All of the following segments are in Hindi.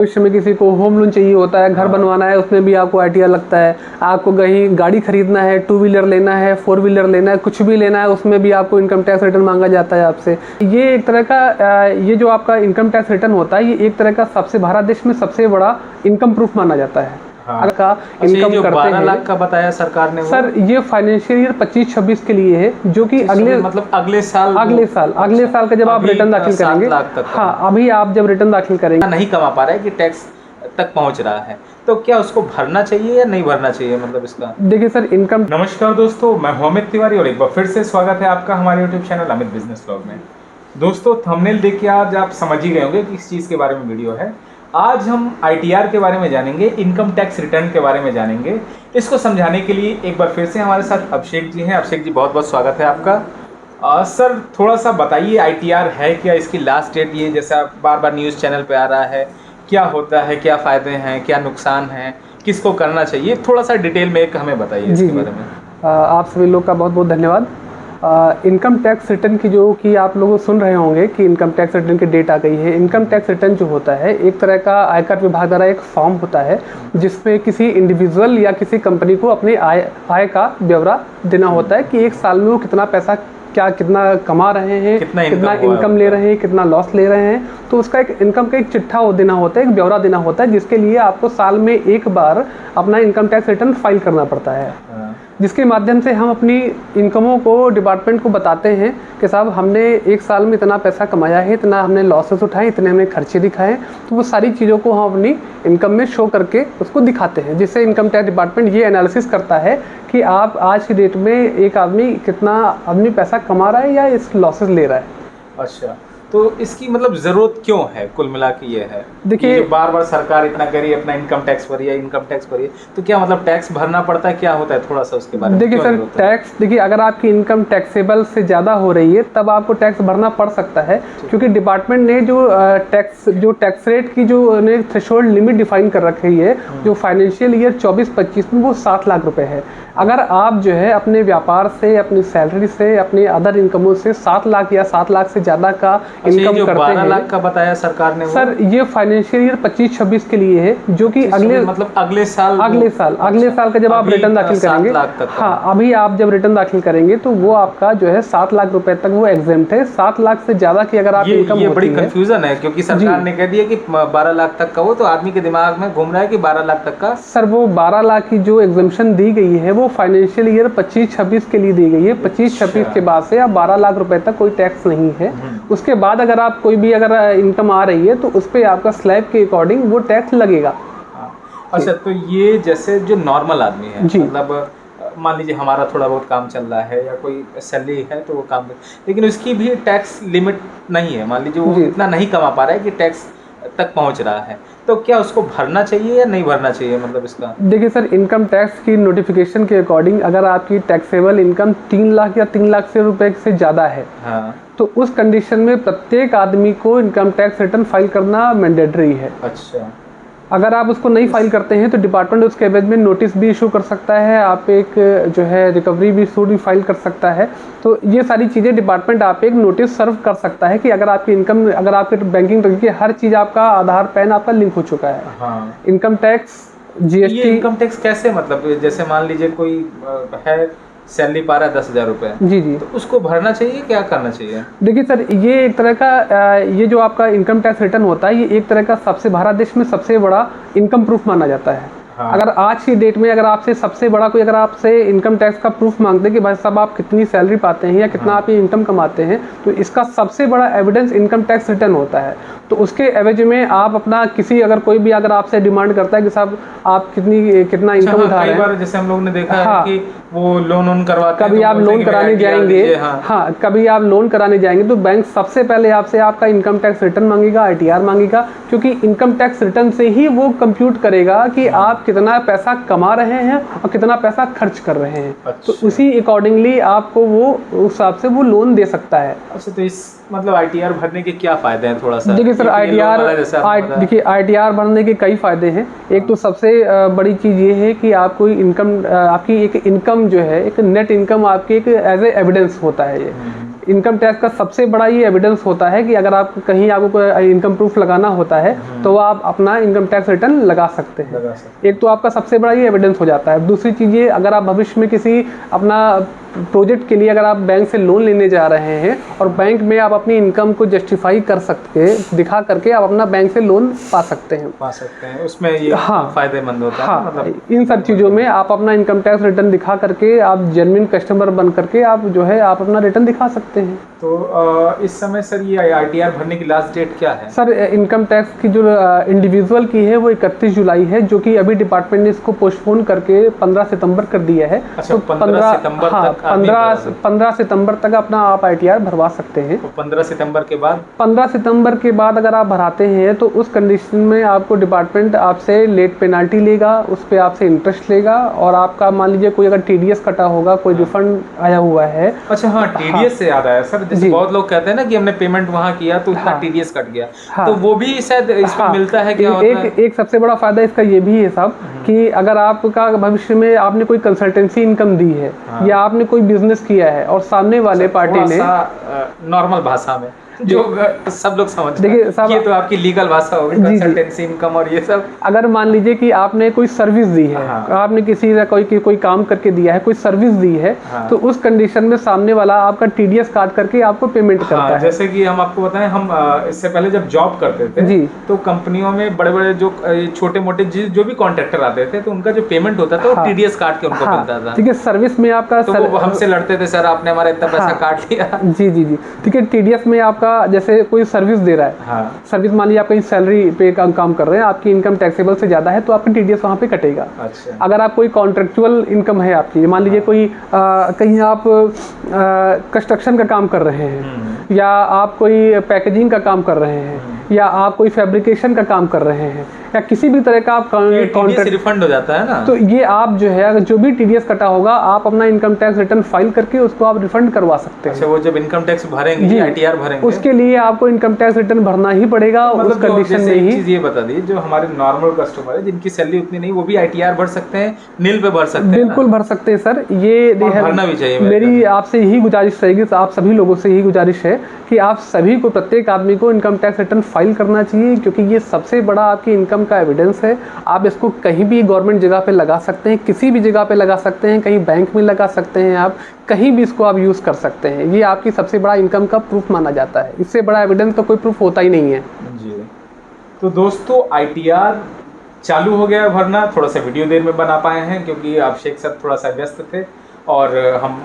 भविष्य में किसी को होम लोन चाहिए होता है, घर बनवाना है, उसमें भी आपको आईटीआर लगता है। आपको कहीं गाड़ी खरीदना है, 2 व्हीलर लेना है, 4 व्हीलर लेना है, कुछ भी लेना है, उसमें भी आपको इनकम टैक्स रिटर्न मांगा जाता है आपसे। ये एक तरह का ये जो आपका इनकम टैक्स रिटर्न होता है, ये एक तरह का सबसे भारत देश में सबसे बड़ा इनकम प्रूफ माना जाता है। हाँ। का इनकम जो करते 12 लाख का बताया सरकार ने, सर ये फाइनेंशियल ईयर 25-26 के लिए है, जो कि अगले साल का जब आप रिटर्न दाखिल करेंगे। हाँ, अभी आप जब रिटर्न दाखिल करेंगे नहीं कमा पा रहा है कि टैक्स तक पहुंच रहा है, तो क्या उसको भरना चाहिए या नहीं भरना चाहिए, मतलब इसका? देखिए सर, इनकम। नमस्कार दोस्तों, मैं हूं अमित तिवारी और एक बार फिर से स्वागत है आपका हमारे YouTube channel Amit business vlog में। दोस्तों, थंबनेल देख के आज आप समझ ही गए होंगे कि किस चीज़ के बारे में वीडियो है। आज हम ITR के बारे में जानेंगे, इनकम टैक्स रिटर्न के बारे में जानेंगे। इसको समझाने के लिए एक बार फिर से हमारे साथ अभिषेक जी हैं। अभिषेक जी, बहुत बहुत स्वागत है आपका। सर, थोड़ा सा बताइए ITR है क्या, इसकी लास्ट डेट, ये जैसा बार बार न्यूज़ चैनल पे आ रहा है, क्या होता है, क्या फ़ायदे हैं, क्या नुकसान हैं, किसको करना चाहिए, थोड़ा सा डिटेल में एक हमें बताइए इसके बारे में। आप सभी लोग का बहुत बहुत धन्यवाद। इनकम टैक्स रिटर्न की जो कि आप लोग सुन रहे होंगे कि इनकम टैक्स रिटर्न की डेट आ गई है। इनकम टैक्स रिटर्न जो होता है, एक तरह का आयकर विभाग द्वारा एक फॉर्म होता है जिसमें किसी इंडिविजुअल या किसी कंपनी को अपने आय का ब्यौरा देना होता है कि एक साल में वो कितना पैसा, कितना कमा रहे हैं, कितना इनकम ले रहे हैं, कितना लॉस ले रहे हैं। तो उसका एक इनकम का एक चिट्ठा देना होता है, एक ब्यौरा देना होता है, जिसके लिए आपको साल में एक बार अपना इनकम टैक्स रिटर्न फाइल करना पड़ता है, जिसके माध्यम से हम अपनी इनकमों को डिपार्टमेंट को बताते हैं कि साहब हमने एक साल में इतना पैसा कमाया है, इतना हमने लॉसेस उठाए, इतने हमने खर्चे दिखाए। तो वो सारी चीज़ों को हम अपनी इनकम में शो करके उसको दिखाते हैं, जिससे इनकम टैक्स डिपार्टमेंट ये एनालिसिस करता है कि आप आज की डेट में एक आदमी कितना पैसा कमा रहा है या इस लॉसेस ले रहा है। अच्छा, तो इसकी मतलब ज़रूरत क्यों है? कुल मिला के ये है, देखिए बार बार सरकार इतना करी, अपना इनकम टैक्स भरिए, तो क्या मतलब टैक्स भरना पड़ता है, क्या होता है, थोड़ा सा उसके बारे में? देखिए सर, टैक्स, देखिए अगर आपकी इनकम टैक्सेबल से ज़्यादा हो रही है तब आपको टैक्स भरना पड़ सकता है, क्योंकि डिपार्टमेंट ने जो टैक्स रेट की जो थ्रेशोल्ड लिमिट डिफाइन कर रखी है, जो फाइनेंशियल ईयर 24-25 में वो 7 लाख रुपए है। अगर आप जो है अपने व्यापार से, अपनी सैलरी से, अपने अदर इनकमों से 7 लाख या 7 लाख से ज़्यादा का इनकम करते हैं। 12 लाख का बताया सरकार ने, सर ये फाइनेंशियल ईयर 25-26 के लिए है, जो कि अगले साल का जब आप रिटर्न दाखिल करेंगे। हाँ, अभी आप जब रिटर्न दाखिल करेंगे तो वो आपका जो है 7 लाख रुपए तक वो एग्जेम्प्ट है। 7 लाख से ज्यादा की अगर आप इनकम, ये बड़ी कंफ्यूजन है, क्योंकि सरकार ने कह दिया कि 12 लाख तक का, वो तो आदमी के दिमाग में घूम रहा है कि 12 लाख तक का। सर वो 12 लाख की जो एग्जेम्पशन दी गई है वो फाइनेंशियल ईयर 25-26 के लिए दी गई है। 25-26 के बाद से आप 12 लाख रुपए तक कोई टैक्स नहीं है। उसके बाद अगर आप कोई भी अगर इनकम आ रही है तो उस पर आपका स्लैब के अकॉर्डिंग वो टैक्स लगेगा। अच्छा, तो ये जैसे जो नॉर्मल आदमी है, मतलब मान लीजिए हमारा थोड़ा बहुत काम चल रहा है या कोई सैलरी है तो वो काम, लेकिन उसकी भी टैक्स लिमिट नहीं है, मान लीजिए वो इतना नहीं कमा पा रहा है कि टैक्स तक पहुंच रहा है, तो क्या उसको भरना चाहिए या नहीं भरना चाहिए, मतलब इसका? देखिए सर, इनकम टैक्स की नोटिफिकेशन के अकॉर्डिंग अगर आपकी टैक्सेबल इनकम 3 लाख या 3 लाख से रुपए से ज़्यादा है, हाँ, तो उस कंडीशन में प्रत्येक आदमी को इनकम टैक्स रिटर्न फाइल करना मैंडेटरी है। अच्छा, अगर आप उसको नहीं फाइल करते हैं तो डिपार्टमेंट उसके एवज में नोटिस भी इशू कर सकता है, आप एक जो है रिकवरी भी सूट भी फाइल कर सकता है। तो ये सारी चीज़ें डिपार्टमेंट आप एक नोटिस सर्व कर सकता है कि अगर आपकी इनकम, अगर आपके बैंकिंग की हर चीज़, आपका आधार पैन आपका लिंक हो चुका है। हाँ। Income tax, GST। Income tax कैसे, मतलब जैसे मान लीजिए कोई है, सैलरी पा रहा है 10,000 रुपये, जी, तो उसको भरना चाहिए, क्या करना चाहिए? देखिए सर, ये एक तरह का ये जो आपका इनकम टैक्स रिटर्न होता है, ये एक तरह का सबसे भारत देश में सबसे बड़ा इनकम प्रूफ माना जाता है। हाँ। अगर आज की डेट में अगर आपसे सबसे बड़ा कोई अगर आपसे इनकम टैक्स का प्रूफ मांगते हैं कि भाई साहब आप कितनी सैलरी पाते हैं या कितना आप ये इनकम कमाते हैं, तो इसका सबसे बड़ा एविडेंस इनकम टैक्स रिटर्न होता है। तो उसके एवज में आप अपना किसी, अगर कोई भी अगर आपसे डिमांड करता है कि साहब आप कितना इनकम उठा रहे हैं, जैसे हम लोग ने देखा है कि वो लोन करवाते हैं, कभी आप लोन कराने जाएंगे, हाँ, कभी आप लोन कराने जाएंगे तो बैंक सबसे पहले आपसे आपका इनकम टैक्स रिटर्न मांगेगा, ITR मांगेगा, क्योंकि इनकम टैक्स रिटर्न से ही वो कंप्यूट करेगा कि आप कितना पैसा कमा रहे हैं और कितना पैसा खर्च कर रहे हैं। अच्छा। तो उसी अकॉर्डिंगली आपको वो उस हिसाब से वो लोन दे सकता है। अच्छा, तो इस मतलब ITR भरने के क्या फायदे हैं, थोड़ा सा? देखिए सर, ITR भरने के कई फायदे हैं। एक तो सबसे बड़ी चीज़ ये है कि आपको इनकम, आपकी एक इनकम जो है, एक नेट इनकम आपकी एक एज ए एविडेंस होता है। ये इनकम टैक्स का सबसे बड़ा ये एविडेंस होता है कि अगर आप कहीं आपको कोई इनकम प्रूफ लगाना होता है तो आप अपना इनकम टैक्स रिटर्न लगा सकते हैं। एक तो आपका सबसे बड़ा ये एविडेंस हो जाता है। दूसरी चीज़ ये, अगर आप भविष्य में किसी अपना प्रोजेक्ट के लिए अगर आप बैंक से लोन लेने जा रहे हैं और बैंक में आप अपनी इनकम को जस्टिफाई कर सकते हैं, दिखा करके आप अपना बैंक से लोन पा सकते हैं। उसमें ये फायदेमंद होता है। मतलब इन सब चीज़ों में आप अपना इनकम टैक्स रिटर्न दिखा करके आप जेन्युइन कस्टमर बन करके आप जो है आप अपना रिटर्न दिखा सकते हैं। तो इस समय सर ये ITR भरने की लास्ट डेट क्या है? सर इनकम टैक्स की जो इंडिविजुअल की है वो 31 जुलाई है, जो कि अभी डिपार्टमेंट ने इसको पोस्टपोन करके 15 सितंबर कर दिया है। अच्छा, तो 15 सितंबर तक 15 सितंबर तक अपना आप ITR भरवा सकते हैं। तो 15 सितंबर के बाद 15 सितंबर के बाद अगर आप भराते हैं तो उस कंडीशन में आपको डिपार्टमेंट आपसे लेट पेनाल्टी लेगा, उस पर आपसे इंटरेस्ट लेगा और आपका मान लीजिए कोई अगर TDS कटा होगा, कोई रिफंड आया हुआ है। अच्छा हाँ, TDS से याद आया सर, जैसे बहुत लोग कहते हैं ना कि हमने पेमेंट वहाँ किया तो इतना TDS कट गया, तो वो भी शायद इसमें मिलता है क्या? एक सबसे बड़ा फायदा इसका ये भी है साहब कि अगर आपका भविष्य में आपने कोई कंसल्टेंसी इनकम दी है या आपने कोई बिजनेस किया है और सामने वाले पार्टी ने नॉर्मल भाषा में जो सब लोग समझ, देखिए ये तो आपकी लीगल भाषा होगी, कंसल्टेंसी इनकम और ये सब। अगर मान लीजिए कि आपने कोई सर्विस दी है, आपने किसी से कोई काम करके दिया है, कोई सर्विस दी है, तो उस कंडीशन में सामने वाला आपका TDS काट करके आपको पेमेंट करता है। जैसे कि हम आपको बताएं, हम इससे पहले जब जॉब करते थे जी, तो कंपनियों में बड़े बड़े जो छोटे मोटे जो भी कॉन्ट्रैक्टर आते थे तो उनका जो पेमेंट होता था वो TDS काट के उनको मिलता था। ठीक है, सर्विस में आपका हमसे लड़ते थे, सर आपने हमारा इतना पैसा काट लिया। जी जी जी, ठीक है। TDS में आपका जैसे कोई सर्विस दे रहा है, सर्विस मान लीजिए आप कहीं सैलरी पे काम कर रहे हैं, आपकी इनकम टैक्सेबल से ज्यादा है तो आपकी TDS वहाँ पे कटेगा। अच्छा। अगर आप कोई कॉन्ट्रेक्चुअल इनकम है आपकी, मान लीजिए कोई कहीं आप कंस्ट्रक्शन का काम कर रहे हैं या आप कोई पैकेजिंग का काम कर रहे हैं या आप कोई फैब्रिकेशन का काम कर रहे हैं या किसी भी तरह का आप कॉन्ट्रैक्ट रिफंड हो जाता है ना, तो ये आप जो है अगर जो भी TDS कटा होगा आप अपना इनकम टैक्स रिटर्न फाइल करके उसको आप रिफंड करवा सकते हैं। अच्छा, वो जब इनकम टैक्स भरेंगे, ITR भरेंगे, उसके लिए आपको इनकम टैक्स रिटर्न भरना ही पड़ेगा। मतलब उस कंडीशन में ही चीज ये बता दी, जो हमारे नॉर्मल कस्टमर है जिनकी सैलरी उतनी नहीं, वो भी ITR भर सकते हैं, नील पे भर सकते हैं? बिल्कुल भर सकते हैं सर, ये भरना भी चाहिए। मेरी आपसे यही गुजारिश रहेगी, आप सभी लोगों से यही गुजारिश है कि आप सभी को, प्रत्येक आदमी को इनकम टैक्स रिटर्न फाइल करना चाहिए, क्योंकि ये सबसे बड़ा आपकी इनकम का एविडेंस है। आप इसको कहीं भी गवर्नमेंट जगह पे लगा सकते हैं, किसी भी जगह पे लगा सकते हैं, कहीं बैंक में लगा सकते हैं, आप कहीं भी इसको आप यूज़ कर सकते हैं। ये आपकी सबसे बड़ा इनकम का प्रूफ माना जाता है, इससे बड़ा एविडेंस तो कोई प्रूफ होता ही नहीं है जी। तो दोस्तों ITR चालू हो गया भरना, थोड़ा सा वीडियो देर में बना पाए हैं क्योंकि अभिषेक सर थोड़ा सा व्यस्त थे और हम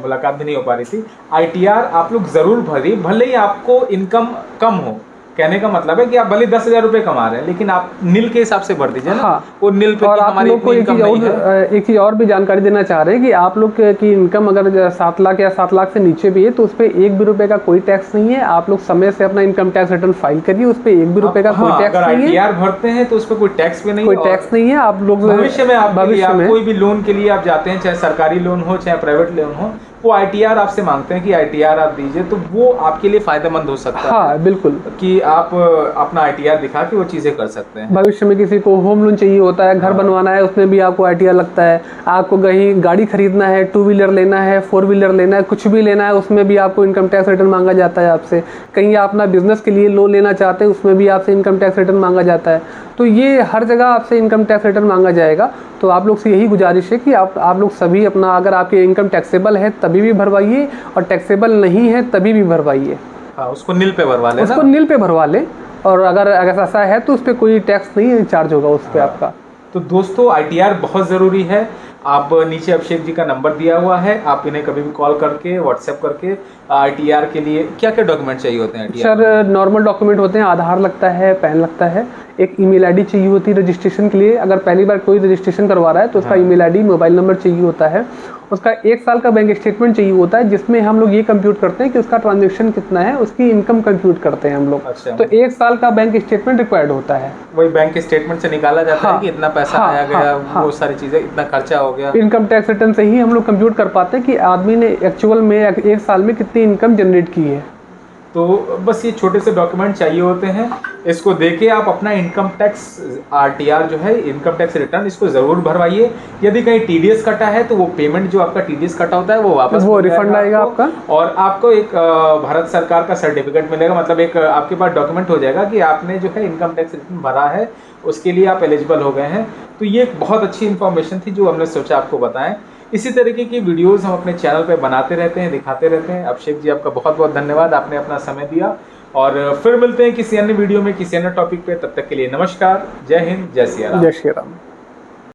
मुलाकात भी नहीं हो पा रही थी। ITR आप लोग ज़रूर भरिए, भले ही आपको इनकम कम हो। कहने का मतलब है कि आप भले 10,000 रुपये कमा रहे हैं लेकिन आप नील के हिसाब से भर दीजिए ना। वो नील पे और आप लोग को एक चीज़ और भी जानकारी देना चाह रहे हैं कि आप लोग की इनकम अगर 7 लाख या 7 लाख से नीचे भी है तो उस पर 1 भी रुपये का कोई टैक्स नहीं है। आप लोग समय से अपना इनकम टैक्स रिटर्न फाइल करिए, उस पर 1 भी रुपये का कोई टैक्स नहीं है। ITR भरते हैं तो उस पर कोई टैक्स भी नहीं, कोई टैक्स नहीं है। आप लोग भविष्य में कोई भी लोन के लिए आप जाते हैं, चाहे सरकारी लोन हो चाहे प्राइवेट लोन हो, वो ITR आपसे मांगते हैं कि ITR आप दीजिए, तो वो आपके लिए फायदेमंद हो सकता है। हाँ बिल्कुल, कि आप अपना ITR दिखा के वो चीज़ें कर सकते हैं। भविष्य में किसी को होम लोन चाहिए होता है, घर बनवाना है, उसमें भी आपको ITR लगता है। आपको कहीं गाड़ी खरीदना है, 2 व्हीलर लेना है, 4 व्हीलर लेना है, कुछ भी लेना है, उसमें भी आपको इनकम टैक्स रिटर्न मांगा जाता है आपसे। कहीं आप अपना बिजनेस के लिए लोन लेना चाहते हैं, उसमें भी आपसे इनकम टैक्स रिटर्न मांगा जाता है। तो ये हर जगह आपसे इनकम टैक्स रिटर्न मांगा जाएगा। तो आप लोग से यही गुजारिश है कि आप लोग सभी अपना, अगर आपके इनकम टैक्सेबल है तभी भी भरवाइए और टैक्सेबल नहीं है तभी भी भरवाइए। हाँ, उसको नील पे भरवा लें, उसको नील पे भरवा लें। और अगर ऐसा है तो उस पर कोई टैक्स नहीं चार्ज होगा उस पर आपका। तो दोस्तों ITR बहुत ज़रूरी है। आप नीचे अभिषेक जी का नंबर दिया हुआ है, आप इन्हें कभी भी कॉल करके व्हाट्सएप करके ITR के लिए क्या क्या डॉक्यूमेंट चाहिए होते हैं? सर नॉर्मल डॉक्यूमेंट होते हैं, आधार लगता है, पैन लगता है, एक ईमेल आईडी चाहिए होती है रजिस्ट्रेशन के लिए। अगर पहली बार कोई रजिस्ट्रेशन करवा रहा है तो उसका ईमेल आईडी, मोबाइल नंबर चाहिए होता है। उसका 1 साल का बैंक स्टेटमेंट चाहिए होता है, जिसमें हम लोग ये कंप्यूट करते हैं कि उसका ट्रांजैक्शन कितना है, उसकी इनकम कंप्यूट करते हैं हम लोग। अच्छा। तो 1 साल का बैंक स्टेटमेंट रिक्वायर्ड होता है। वही बैंक के स्टेटमेंट से निकाला जाता है कि इतना पैसा आया गया, वो सारी चीज़ें, इतना खर्चा हो गया। इनकम टैक्स रिटर्न से ही हम लोग कंप्यूट कर पाते हैं कि आदमी ने एक्चुअल में 1 साल में कितनी इनकम जनरेट की है। तो बस ये छोटे से डॉक्यूमेंट चाहिए होते हैं। इसको देके आप अपना इनकम टैक्स आरटीआर जो है, इनकम टैक्स रिटर्न, इसको ज़रूर भरवाइए। यदि कहीं टीडीएस कटा है तो वो पेमेंट जो आपका टीडीएस कटा होता है वो वापस रिफंड आएगा आपका, और आपको एक भारत सरकार का सर्टिफिकेट मिलेगा। मतलब एक आपके पास डॉक्यूमेंट हो जाएगा कि आपने जो है इनकम टैक्स रिटर्न भरा है, उसके लिए आप एलिजिबल हो गए हैं। तो ये एक बहुत अच्छी इन्फॉर्मेशन थी जो हमने सोचा आपको बताएं। इसी तरीके की वीडियोस हम अपने चैनल पे बनाते रहते हैं, दिखाते रहते हैं। अभिषेक जी, आपका बहुत बहुत धन्यवाद, आपने अपना समय दिया। और फिर मिलते हैं किसी अन्य वीडियो में, किसी अन्य टॉपिक पे। तब तक के लिए नमस्कार, जय हिंद, जय सिया राम। जय श्री राम।